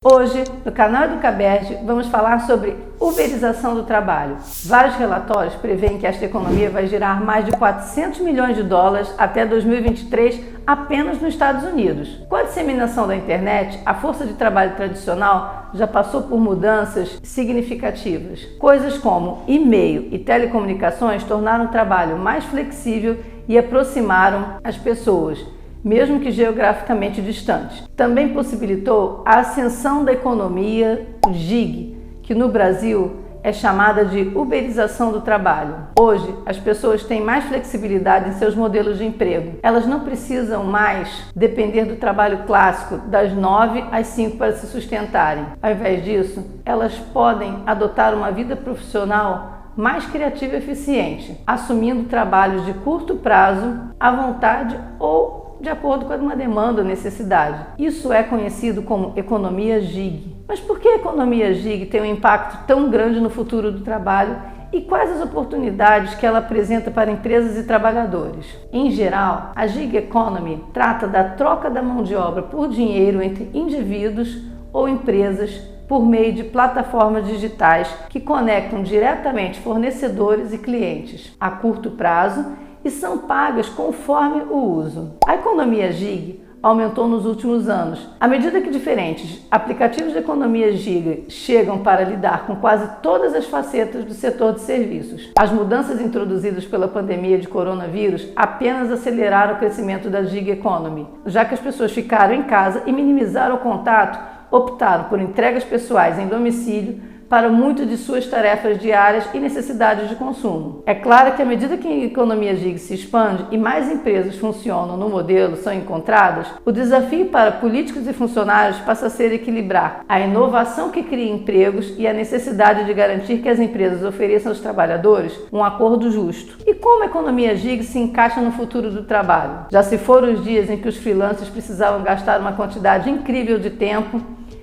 Hoje, no canal Educaberge, vamos falar sobre uberização do trabalho. Vários relatórios preveem que esta economia vai girar mais de 400 milhões de dólares até 2023 apenas nos Estados Unidos. Com a disseminação da internet, a força de trabalho tradicional já passou por mudanças significativas. Coisas como e-mail e telecomunicações tornaram o trabalho mais flexível e aproximaram as pessoas, mesmo que geograficamente distantes. Também possibilitou a ascensão da economia gig, que no Brasil é chamada de uberização do trabalho. Hoje, as pessoas têm mais flexibilidade em seus modelos de emprego. Elas não precisam mais depender do trabalho clássico das 9 às 5 para se sustentarem. Ao invés disso, elas podem adotar uma vida profissional mais criativa e eficiente, assumindo trabalhos de curto prazo, à vontade ou de acordo com uma demanda ou necessidade. Isso é conhecido como economia gig. Mas por que a economia gig tem um impacto tão grande no futuro do trabalho e quais as oportunidades que ela apresenta para empresas e trabalhadores? Em geral, a gig economy trata da troca da mão de obra por dinheiro entre indivíduos ou empresas por meio de plataformas digitais que conectam diretamente fornecedores e clientes a curto prazo e são pagas conforme o uso. A economia gig aumentou nos últimos anos. À medida que diferentes aplicativos de economia gig chegam para lidar com quase todas as facetas do setor de serviços. As mudanças introduzidas pela pandemia de coronavírus apenas aceleraram o crescimento da gig economy, já que as pessoas ficaram em casa e minimizaram o contato, optaram por entregas pessoais em domicílio para muitas de suas tarefas diárias e necessidades de consumo. É claro que à medida que a economia gig se expande e mais empresas funcionam no modelo, são encontradas, o desafio para políticos e funcionários passa a ser equilibrar a inovação que cria empregos e a necessidade de garantir que as empresas ofereçam aos trabalhadores um acordo justo. E como a economia gig se encaixa no futuro do trabalho? Já se foram os dias em que os freelancers precisavam gastar uma quantidade incrível de tempo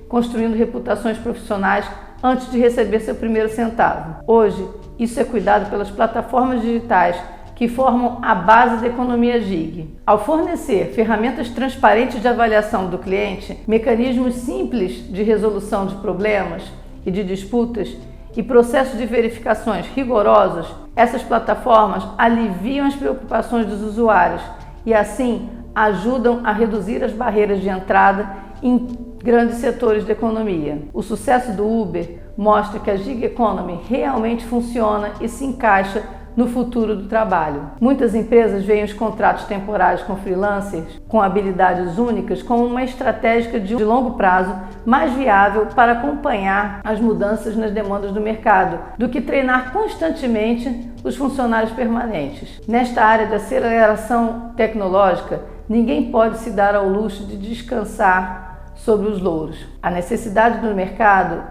construindo reputações profissionais antes de receber seu primeiro centavo. Hoje, isso é cuidado pelas plataformas digitais que formam a base da economia gig. Ao fornecer ferramentas transparentes de avaliação do cliente, mecanismos simples de resolução de problemas e de disputas e processos de verificações rigorosos, essas plataformas aliviam as preocupações dos usuários e, assim, ajudam a reduzir as barreiras de entrada em grandes setores da economia. O sucesso do Uber mostra que a gig economy realmente funciona e se encaixa no futuro do trabalho. Muitas empresas veem os contratos temporários com freelancers com habilidades únicas como uma estratégia de longo prazo mais viável para acompanhar as mudanças nas demandas do mercado do que treinar constantemente os funcionários permanentes. Nesta área de aceleração tecnológica, ninguém pode se dar ao luxo de descansar sobre os louros. A necessidade do mercado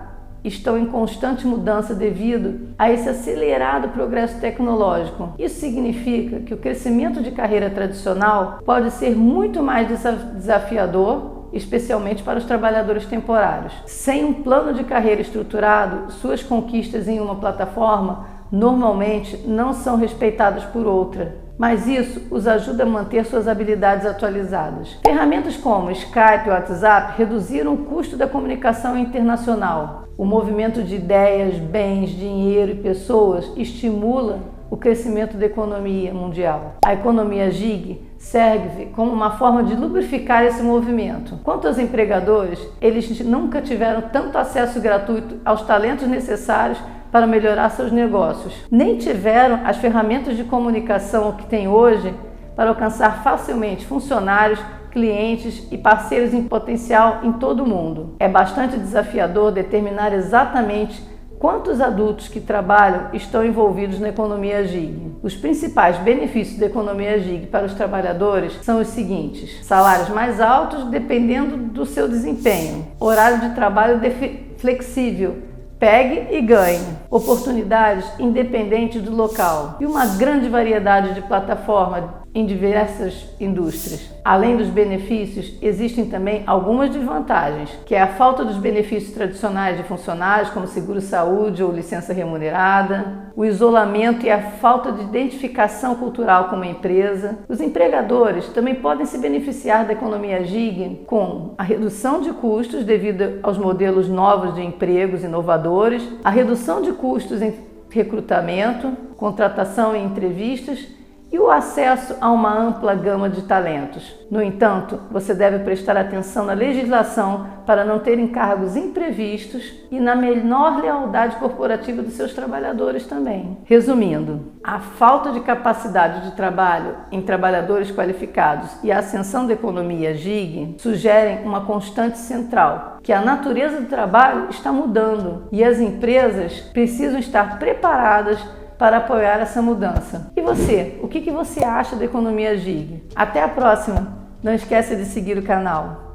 estão em constante mudança devido a esse acelerado progresso tecnológico. Isso significa que o crescimento de carreira tradicional pode ser muito mais desafiador, especialmente para os trabalhadores temporários. Sem um plano de carreira estruturado, suas conquistas em uma plataforma normalmente não são respeitadas por outra, mas isso os ajuda a manter suas habilidades atualizadas. Ferramentas como Skype e WhatsApp reduziram o custo da comunicação internacional. O movimento de ideias, bens, dinheiro e pessoas estimula o crescimento da economia mundial. A economia gig serve como uma forma de lubrificar esse movimento. Quanto aos empregadores, eles nunca tiveram tanto acesso gratuito aos talentos necessários para melhorar seus negócios, nem tiveram as ferramentas de comunicação que têm hoje para alcançar facilmente funcionários, clientes e parceiros em potencial em todo o mundo. É bastante desafiador determinar exatamente quantos adultos que trabalham estão envolvidos na economia gig. Os principais benefícios da economia gig para os trabalhadores são os seguintes: salários mais altos dependendo do seu desempenho, horário de trabalho flexível, pegue e ganhe, oportunidades independentes do local e uma grande variedade de plataformas em diversas indústrias. Além dos benefícios, existem também algumas desvantagens, que é a falta dos benefícios tradicionais de funcionários, como seguro-saúde ou licença remunerada, o isolamento e a falta de identificação cultural com uma empresa. Os empregadores também podem se beneficiar da economia gig com a redução de custos devido aos modelos novos de empregos inovadores, a redução de custos em recrutamento, contratação e entrevistas e o acesso a uma ampla gama de talentos. No entanto, você deve prestar atenção na legislação para não ter encargos imprevistos e na menor lealdade corporativa dos seus trabalhadores também. Resumindo, a falta de capacidade de trabalho em trabalhadores qualificados e a ascensão da economia gig sugerem uma constante central, que a natureza do trabalho está mudando e as empresas precisam estar preparadas para apoiar essa mudança. E você, o que você acha da economia gig? Até a próxima! Não esqueça de seguir o canal.